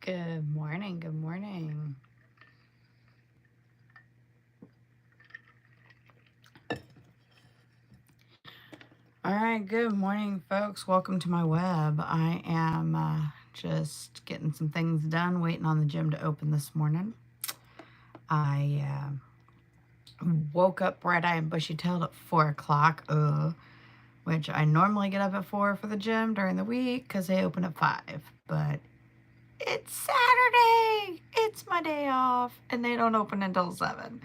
Good morning. Good morning. All right. Good morning, folks. Welcome to my web. I am just getting some things done, waiting on the gym to open this morning. I woke up bright-eyed and bushy-tailed at 4 o'clock, which I normally get up at 4 for the gym during the week because they open at 5. But it's Saturday. It's my day off, and they don't open until 7.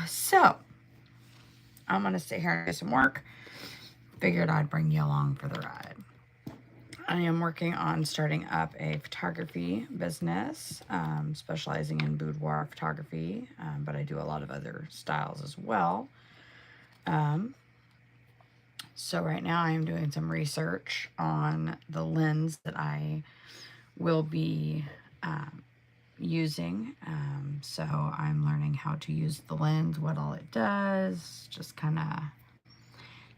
So I'm going to sit here and do some work. Figured I'd bring you along for the ride. I am working on starting up a photography business, specializing in boudoir photography, but I do a lot of other styles as well. So right now I am doing some research on the lens that I will be using. So I'm learning how to use the lens, what all it does, just kind of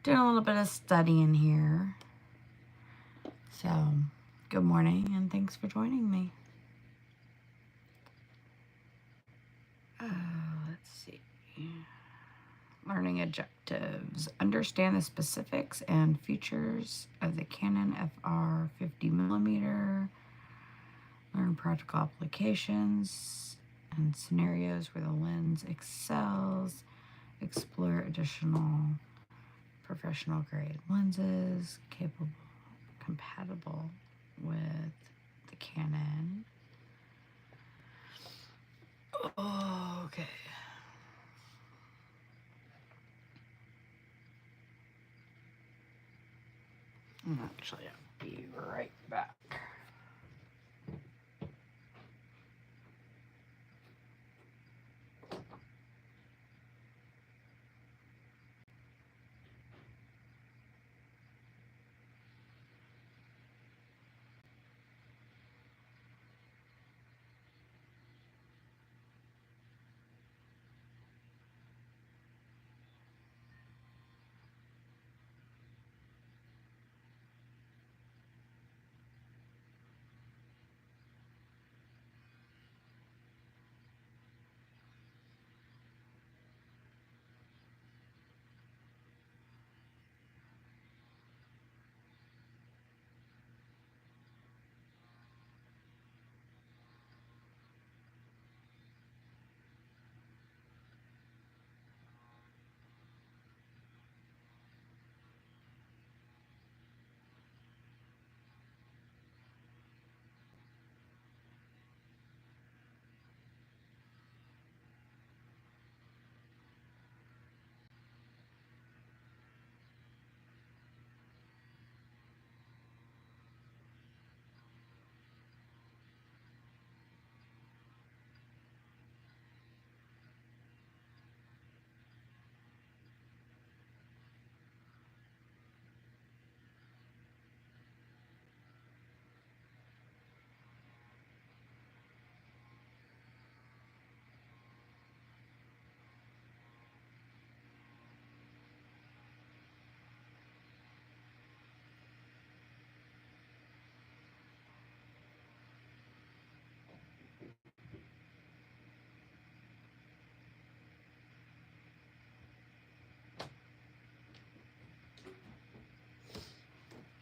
doing a little bit of studying here. So, good morning and thanks for joining me. Let's see. Learning objectives. Understand the specifics and features of the Canon FR 50mm. Learn practical applications and scenarios where the lens excels. Explore additional professional grade lenses compatible with the Canon. Okay. Actually, I'll be right back.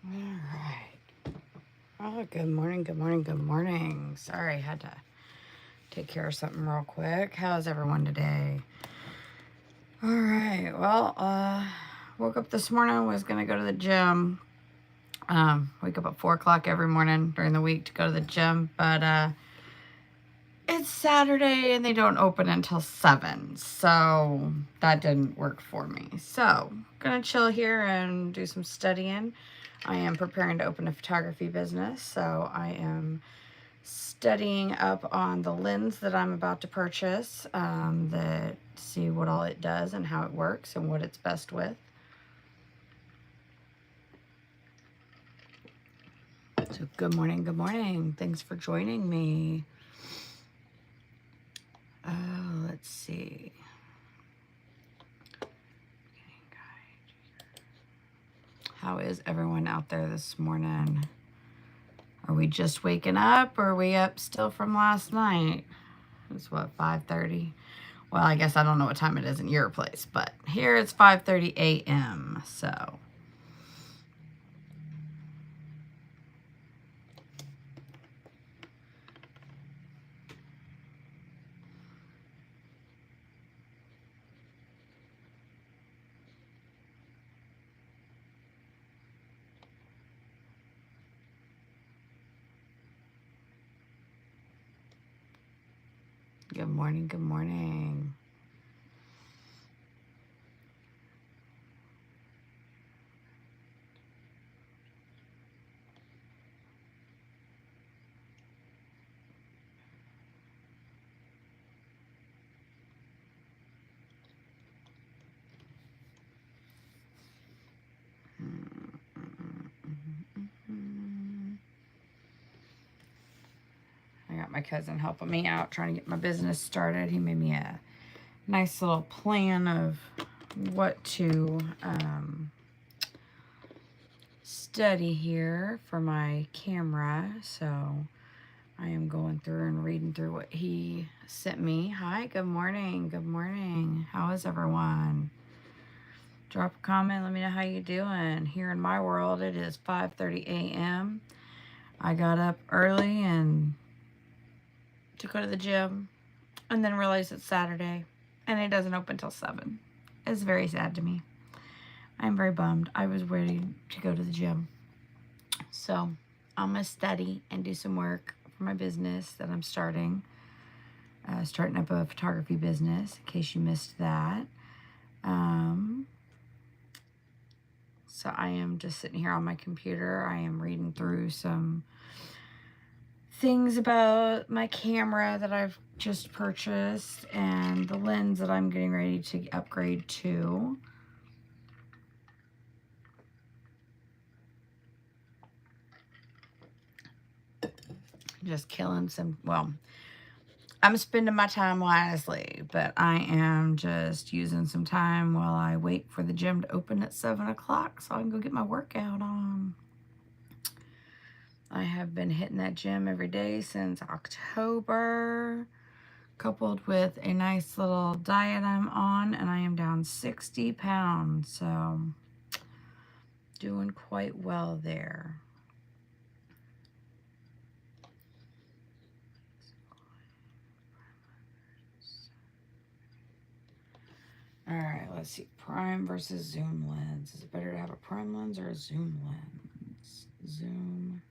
All right. Oh, good morning, good morning, good morning. Sorry, I had to take care of something real quick. How's everyone today? All right. Well, woke up this morning, was going to go to the gym. Wake up at 4 o'clock every morning during the week to go to the gym, but it's Saturday and they don't open until 7, so that didn't work for me. So, gonna chill here and do some studying. I am preparing to open a photography business, so I am studying up on the lens that I'm about to purchase, that see what all it does and how it works and what it's best with. So good morning, good morning. Thanks for joining me. Let's see. How is everyone out there this morning? Are we just waking up, or are we up still from last night? It's what, 5:30? Well, I guess I don't know what time it is in your place, but here it's 5:30 a.m. So good morning, good morning. I got my cousin helping me out, trying to get my business started. He made me a nice little plan of what to study here for my camera. So I am going through and reading through what he sent me. Hi, good morning. Good morning. How is everyone? Drop a comment. Let me know how you doing. Here in my world, it is 5:30 a.m. I got up early and to go to the gym, and then realized it's Saturday and it doesn't open till 7. It's very sad to me. I'm very bummed. I was ready to go to the gym. So I'm going to study and do some work for my business that I'm starting. Starting up a photography business, in case you missed that. So I am just sitting here on my computer. I am reading through some things about my camera that I've just purchased and the lens that I'm getting ready to upgrade to. Just killing some, well, I'm spending my time wisely, but I am just using some time while I wait for the gym to open at 7 o'clock so I can go get my workout on. I have been hitting that gym every day since October, coupled with a nice little diet I'm on, and I am down 60 pounds, so doing quite well there. All right, let's see. Prime versus zoom lens. Is it better to have a prime lens or a zoom lens? Zoom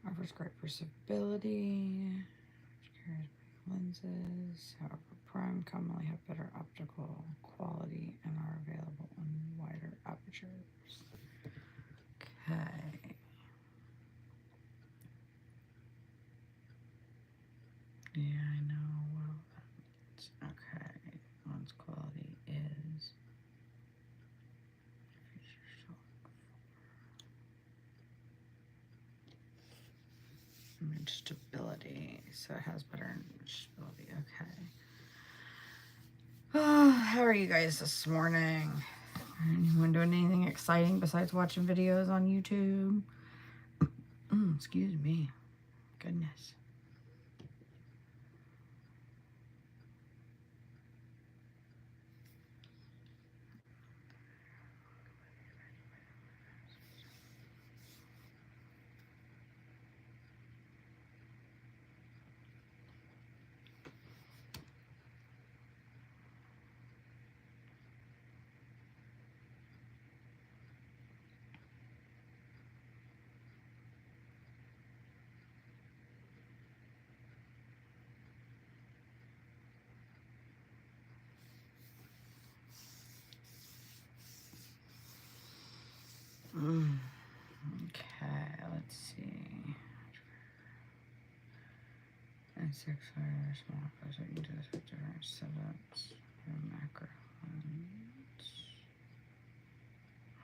offers great visibility. Lenses, however, prime commonly have better optical quality and are available in wider apertures. Okay. Yeah, I know. Well, that's okay. Lens quality is image stability. So it has better image stability. Okay. Oh, how are you guys this morning? Anyone doing anything exciting besides watching videos on YouTube? Excuse me. Goodness. Okay, let's see. And 6 layers, small closer, you can do this with different setups. Your macro lens.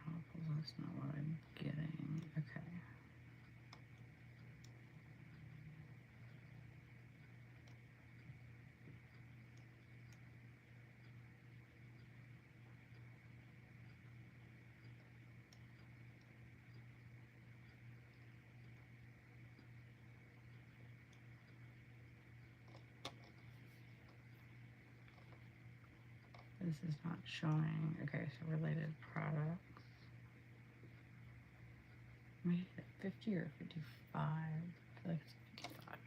Oh, that's not what I'm getting. Okay. This is not showing. Okay, so related products. Maybe 50 or 55. I feel like it's 55.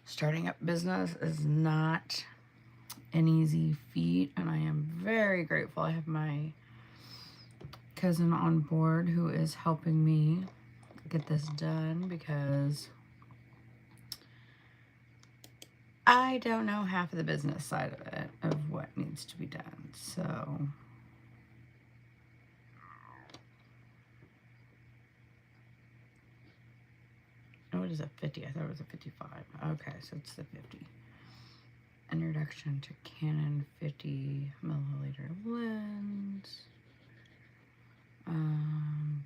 Starting up business is not an easy feat, and I am very grateful. I have my cousin on board who is helping me get this done because I don't know half of the business side of it, of what needs to be done. So oh, it is a 50. I thought it was a 55. Okay, so it's the 50. Introduction to Canon 50 milliliter lens.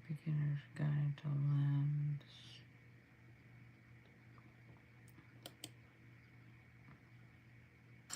Beginner's guide to lens.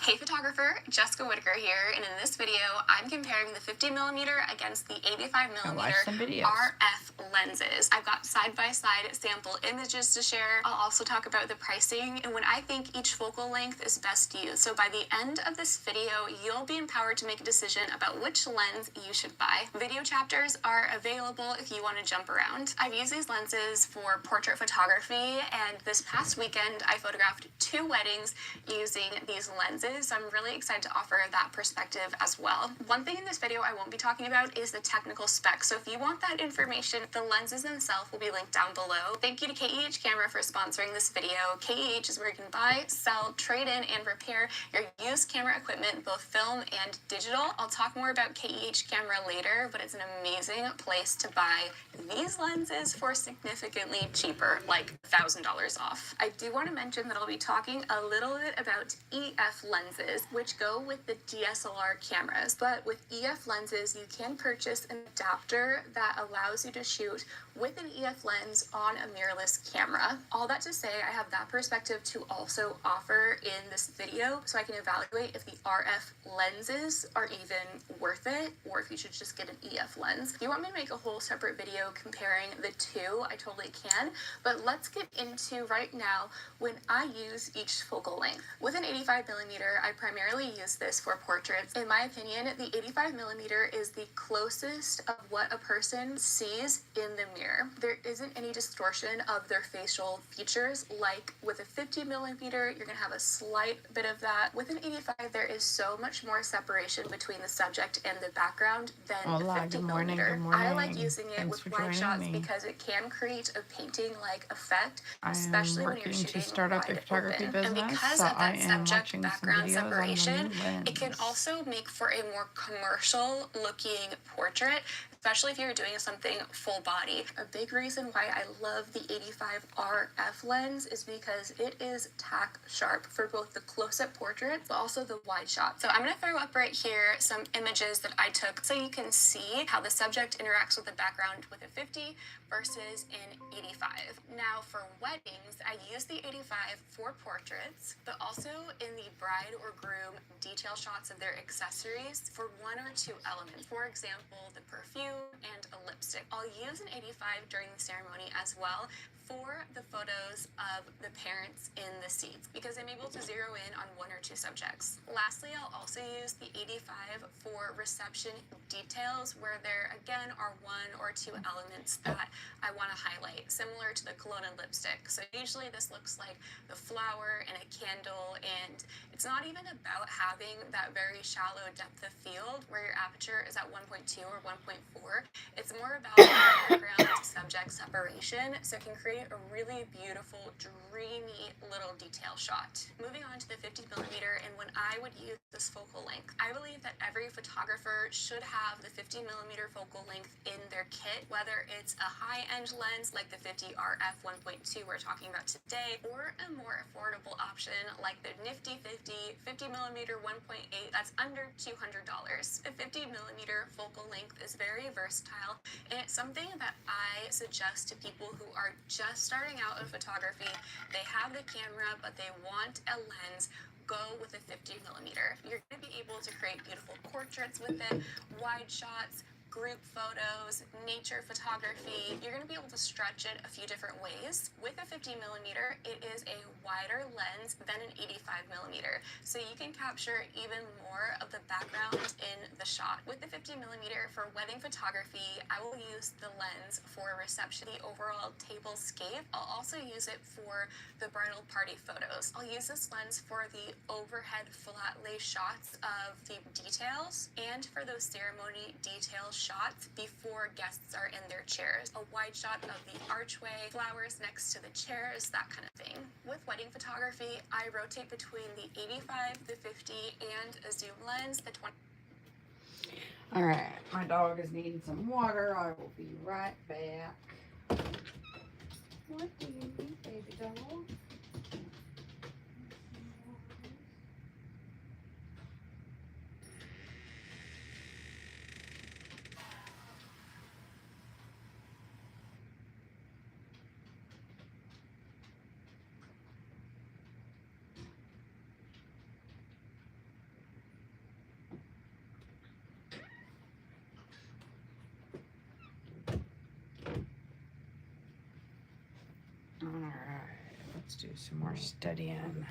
Hey photographer, Jessica Whitaker here, and in this video, I'm comparing the 50mm against the 85mm RF lenses. I've got side-by-side sample images to share. I'll also talk about the pricing and when I think each focal length is best used. So by the end of this video, you'll be empowered to make a decision about which lens you should buy. Video chapters are available if you want to jump around. I've used these lenses for portrait photography, and this past weekend, I photographed 2 weddings using these lenses. So I'm really excited to offer that perspective as well. One thing in this video I won't be talking about is the technical specs. So if you want that information, the lenses themselves will be linked down below. Thank you to KEH Camera for sponsoring this video. KEH is where you can buy, sell, trade in, and repair your used camera equipment, both film and digital. I'll talk more about KEH Camera later, but it's an amazing place to buy these lenses for significantly cheaper, like $1,000 off. I do want to mention that I'll be talking a little bit about EF lenses, which go with the DSLR cameras. But with EF lenses, you can purchase an adapter that allows you to shoot with an EF lens on a mirrorless camera. All that to say, I have that perspective to also offer in this video, so I can evaluate if the RF lenses are even worth it, or if you should just get an EF lens. If you want me to make a whole separate video comparing the two, I totally can, but let's get into right now when I use each focal length. With an 85mm, I primarily use this for portraits. In my opinion, the 85mm is the closest of what a person sees in the mirror. There isn't any distortion of their facial features like with a 50mm. You're gonna have a slight bit of that. With an 85, there is so much more separation between the subject and the background than the 50mm. Good morning. I like using it with wide shots because it can create a painting-like effect, especially when you're shooting wide open. And because of that subject background separation, it can also make for a more commercial looking portrait, especially if you're doing something full body. A big reason why I love the 85 RF lens is because it is tack sharp for both the close-up portraits, but also the wide shot. So I'm gonna throw up right here some images that I took so you can see how the subject interacts with the background with a 50 versus an 85. Now for weddings, I use the 85 for portraits, but also in the bride or groom detail shots of their accessories for 1 or 2 elements. For example, the perfume and a lipstick. I'll use an 85 during the ceremony as well for the photos of the parents in the seats because I'm able to zero in on 1 or 2 subjects. Lastly, I'll also use the 85 for reception details where there again are 1 or 2 elements that I want to highlight, similar to the cologne and lipstick. So usually this looks like the flower and a candle, and it's not even about having that very shallow depth of field where your aperture is at 1.2 or 1.4. It's more about background to subject separation, so it can create a really beautiful, dreamy little detail shot. Moving on to the 50mm and when I would use this focal length. I believe that every photographer should have the 50mm focal length in their kit, whether it's a high-end lens like the 50 RF 1.2 we're talking about today, or a more affordable option like the nifty 50mm 1.8 that's under $200. The 50mm focal length is very versatile, and it's something that I suggest to people who are just starting out in photography. They have the camera, but they want a lens. Go with a 50mm. You're going to be able to create beautiful portraits with it, wide shots, group photos, nature photography. You're gonna be able to stretch it a few different ways. With a 50mm, it is a wider lens than an 85mm, so you can capture even more of the background in the shot. With the 50mm for wedding photography, I will use the lens for reception, the overall table scape. I'll also use it for the bridal party photos. I'll use this lens for the overhead flat lay shots of the details and for those ceremony detail shots before guests are in their chairs. A wide shot of the archway, flowers next to the chairs, that kind of thing. With wedding photography, I rotate between the 85, the 50, and a zoom lens, the 20. All right, my dog is needing some water. I will be right back. What do you need, baby dog? All right, let's do some more studying.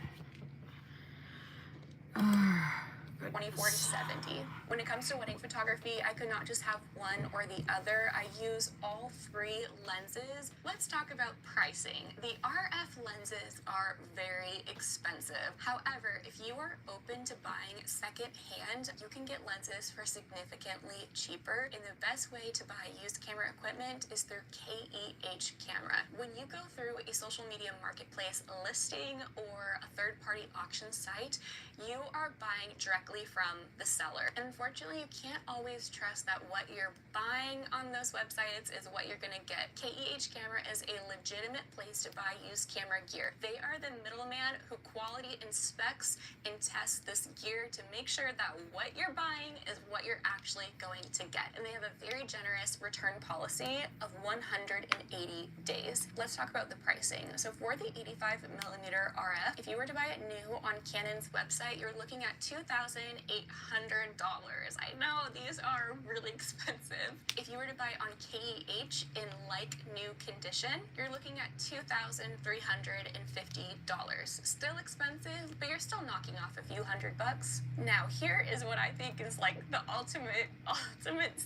24 to 70. When it comes to wedding photography, I could not just have one or the other. I use all three lenses. Let's talk about pricing. The RF lenses are very expensive. However, if you are open to buying secondhand, you can get lenses for significantly cheaper. And the best way to buy used camera equipment is through KEH Camera. When you go through a social media marketplace listing or a third-party auction site, you are buying directly from the seller. Unfortunately, you can't always trust that what you're buying on those websites is what you're gonna get. KEH Camera is a legitimate place to buy used camera gear. They are the middleman who quality inspects and tests this gear to make sure that what you're buying is what you're actually going to get. And they have a very generous return policy of 180 days. Let's talk about the pricing. So for the 85mm RF, if you were to buy it new on Canon's website, you're looking at $2,800. I know these are really expensive. If you were to buy on KEH in like new condition, you're looking at $2,350. Still expensive, but you're still knocking off a few $100. Now here is what I think is like the ultimate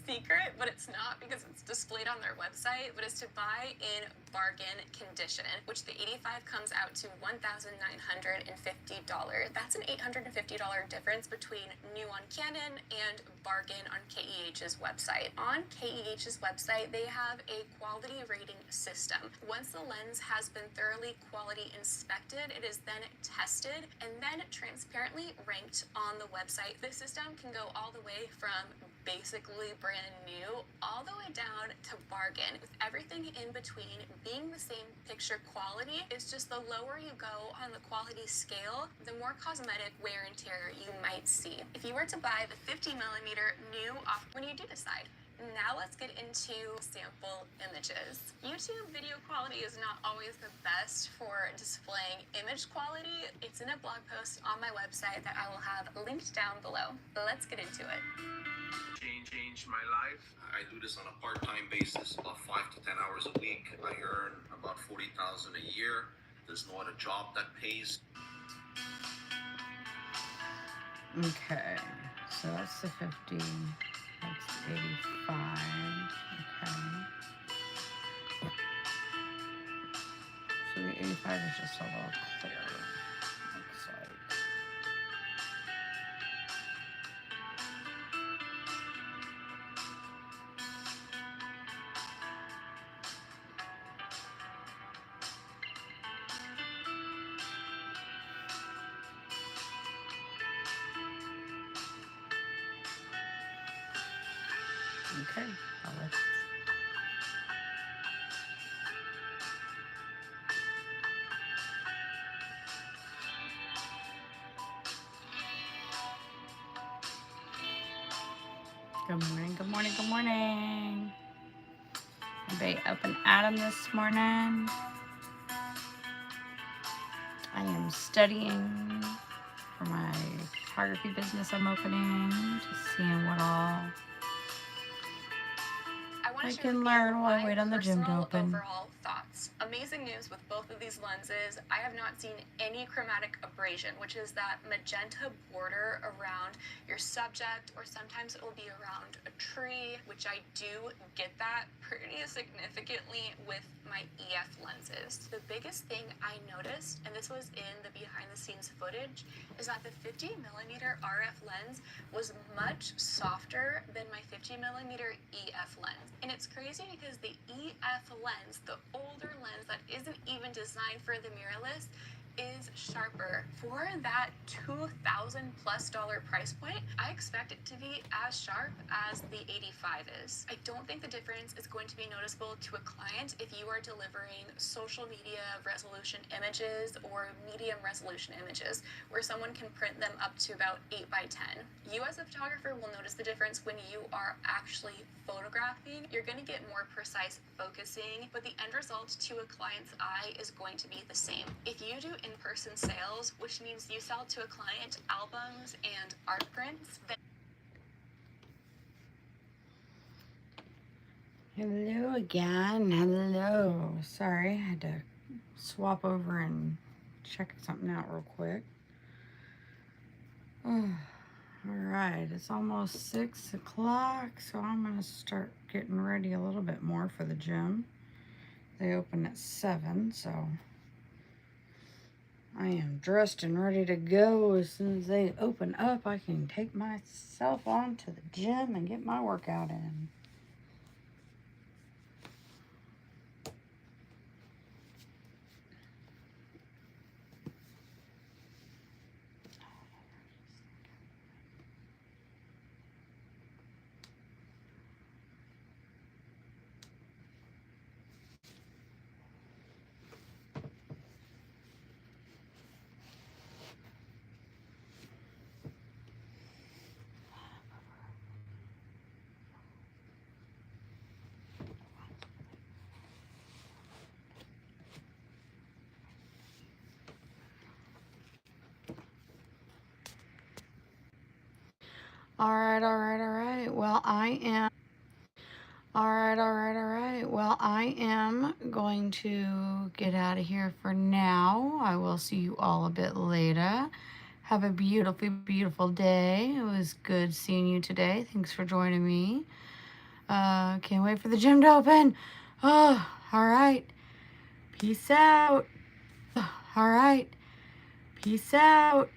secret, but it's not because it's displayed on their website, but it's to buy in bargain condition, which the 85 comes out to $1,950. That's an $850 difference between new on Canon and bargain on KEH's website. On KEH's website, they have a quality rating system. Once the lens has been thoroughly quality inspected, it is then tested and then transparently ranked on the website. The system can go all the way from basically brand new all the way down to bargain, with everything in between being the same picture quality. It's just the lower you go on the quality scale, the more cosmetic wear and tear you might see. If you were to buy the 50mm new off, when you do decide, now let's get into sample images. YouTube video quality is not always the best for displaying image quality. It's in a blog post on my website that I will have linked down below. Let's get into it. Changed my life. I do this on a part-time basis, about 5 to 10 hours a week. I earn about $40,000 a year. There's no other job that pays. Okay, so that's the 50. That's the 85. Okay. So the 85 is just a little clearer, looks like. Okay, good morning, good morning, good morning. Everybody up and at 'em this morning. I am studying for my photography business I'm opening, just seeing what all I can learn while I wait on the gym to open. Overall thoughts. Amazing news with both of these lenses. I have not seen any chromatic abrasion, which is that magenta border around your subject, or sometimes it will be around a tree, which I do get that pretty significantly with my EF lenses. The biggest thing I noticed, and this was in the behind the scenes footage, is that the 50mm RF lens was much softer than my 50mm EF lens. And it's crazy because the EF lens, the older lens that isn't even designed for the mirrorless, is sharper. For that $2,000+ price point, I expect it to be as sharp as the 85 is. I don't think the difference is going to be noticeable to a client if you are delivering social media resolution images or medium resolution images, where someone can print them up to about 8x10. You as a photographer will notice the difference when you are actually photographing. You're going to get more precise focusing, but the end result to a client's eye is going to be the same. If you do in-person sales, which means you sell to a client albums and art prints, then hello again. Hello. Sorry, I had to swap over and check something out real quick. Oh, all right, it's almost 6 o'clock, so I'm gonna start getting ready a little bit more for the gym. They open at 7, so I am dressed and ready to go. As soon as they open up, I can take myself on to the gym and get my workout in. All right. Well, I am going to get out of here for now. I will see you all a bit later. Have a beautiful, beautiful day. It was good seeing you today. Thanks for joining me. Can't wait for the gym to open. Oh, all right. Peace out. All right. Peace out.